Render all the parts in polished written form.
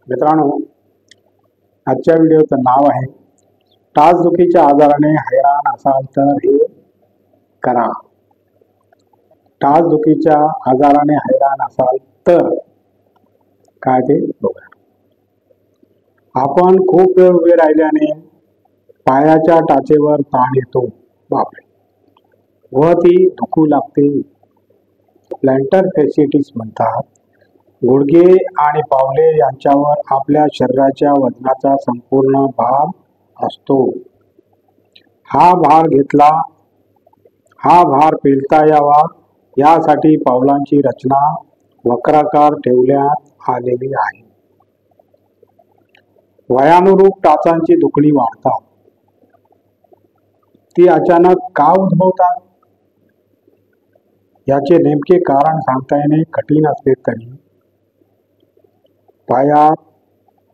मित्रांनो, आजच्या व्हिडिओचं नाव आहे टाचदुखीच्या आजाराने हैराण असाल तर हे करा. टाचदुखीच्या आजाराने हैराण असाल तर काय ते बघा. आपण खूप वेळ उभे राहिल्याने पायाच्या टाचेवर ताण येतो, बापरे, व ती दुखू लागते. प्लॅंटर फॅसिटिस म्हणतात. गुडघे आणि पावले यांच्यावर आपल्या शरीराच्या वजनाचा संपूर्ण भार असतो. हा भार पेलता यावा यासाठी पावलांची रचना वक्राकार ठेवण्यात आलेली आहे. वयानुरूप टाचांची दुखणी वाढतात. ती अचानक का उद्भवतात याचे नेमके कारण सांगता येणे कठीण असले तरी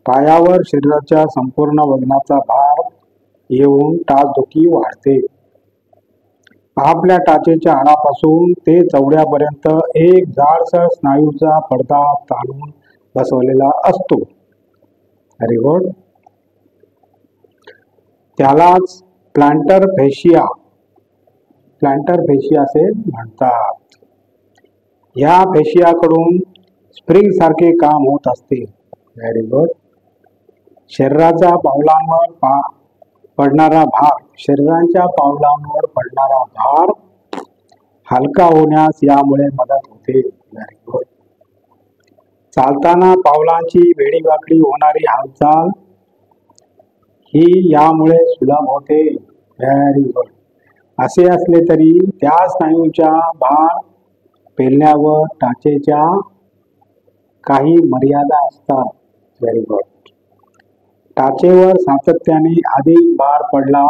पायावर शरीराच्या संपूर्ण वजनाचा भार येऊन टाचदुखी वाढते. आपल्या टाचेच्या हाडापासून ते चवड्यापर्यंत एक जाडसर स्नायूचा पडदा ताणून बसवलेला असतो. Very good. त्यालाच प्लॅंटर फेशिया असे म्हणतात. या फेशियाकडून स्प्रिंग सारखे काम होत असते. Very good. शरीराच्या पावलांवर पडणारा भार हलका होण्यास यामुळे मदत होते. Very good. चालताना पावलांची वेडीवाकडी होणारी हालचाल ही यामुळे सुलभ होते. Very good. असे असले तरी त्या स्नायूच्या भार पेलण्यावर टाचेच्या काही मर्यादा असतात. Very good. टाचेवर सातत्याने अधिक भार पडला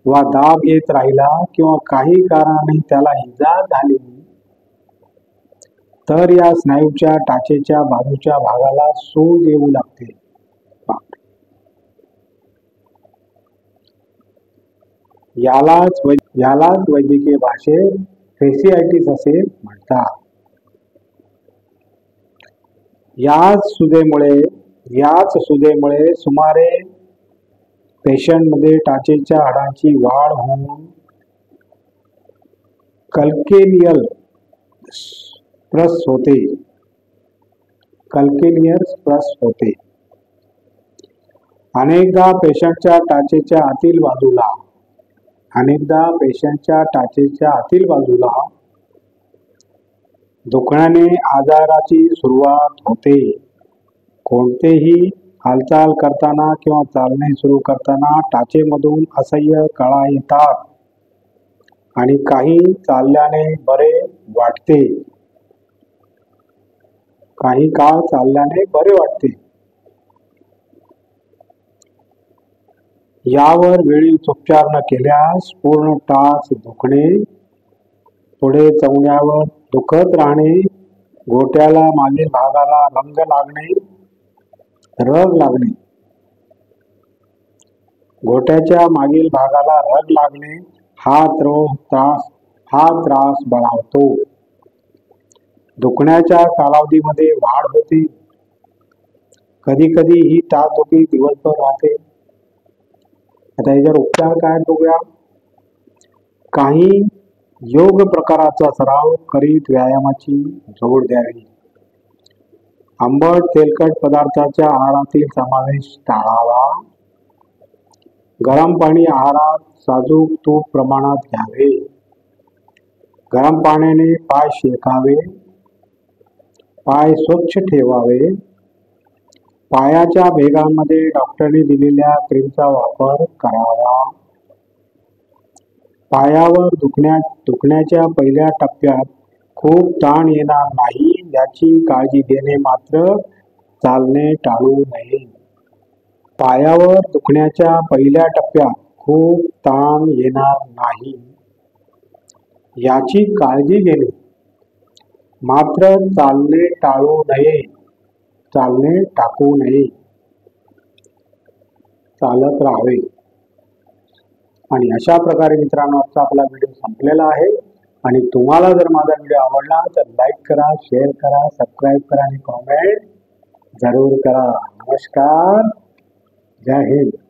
वा दाब येत राहिला किंवा काही कारणाने त्याला इजा झाली तर या स्नायूच्या टाचेच्या बाजूच्या भागाला सूज येऊ लागते. यालाच वैद्यकीय भाषेत फेसियायटिस असे म्हणतात. याच सुजेमुळे सुमारे पेशंटमध्ये टाचेच्या हाडांची वाढ होऊन कल्केनियल स्प्रस होते. अनेकदा पेशंटच्या टाचेच्या आतील बाजूला दुखण्याने आजाराची सुरुवात होते. कोणतेही हालचाल करताना किंवा चालणे सुरू करताना टाचेमधून असह्य कळा येतात आणि काही चालल्याने बरे वाटते. यावर वेळीच उपचार न केल्यास पूर्ण टाच दुखणे, पुढे चवण्यावर दुखत राहणे, घोट्याला मागील भागाला रग लागणे, घोट्याच्या मागील भागाला रग लागणे हा त्रास बळावतो. दुखण्याच्या कालावधीमध्ये वाढ होते. कधी कधी ही टाचदुखी दिवसभर राहते. आता याच्यावर उपचार काय बघूया. काही योग प्रकाराचा सराव करीत व्यायामाची जोड द्यावी. आंबट तेलकट पदार्थाच्या आहारातील समावेश टाळावा. गरम पाणी आहारात साजूक तूप प्रमाणात घ्यावे. गरम पाण्याने पाय शेकावे. पाय स्वच्छ ठेवावे. पायाच्या भेगांमध्ये डॉक्टरने दिलेल्या क्रीमचा वापर करावा. पायावर दुखण्याच्या पहिल्या टप्प्यात खूप ताण येणार नाही याची काळजी घेणे, मात्र चालणे टाळू नये. पायावर दुखण्याच्या पहिल्या टप्प्यात खूप ताण येणार नाही याची काळजी घेणे, मात्र चालणे टाकू नये. चालत राहावे. आणि अशा प्रकारे मित्रांनो आजचा आपला व्हिडिओ संपलेला आहे. आणि तुम्हाला जर माझा व्हिडिओ आवडला तर लाईक करा, शेअर करा, सबस्क्राईब करा आणि कॉमेंट जरूर करा. नमस्कार. जय हिंद.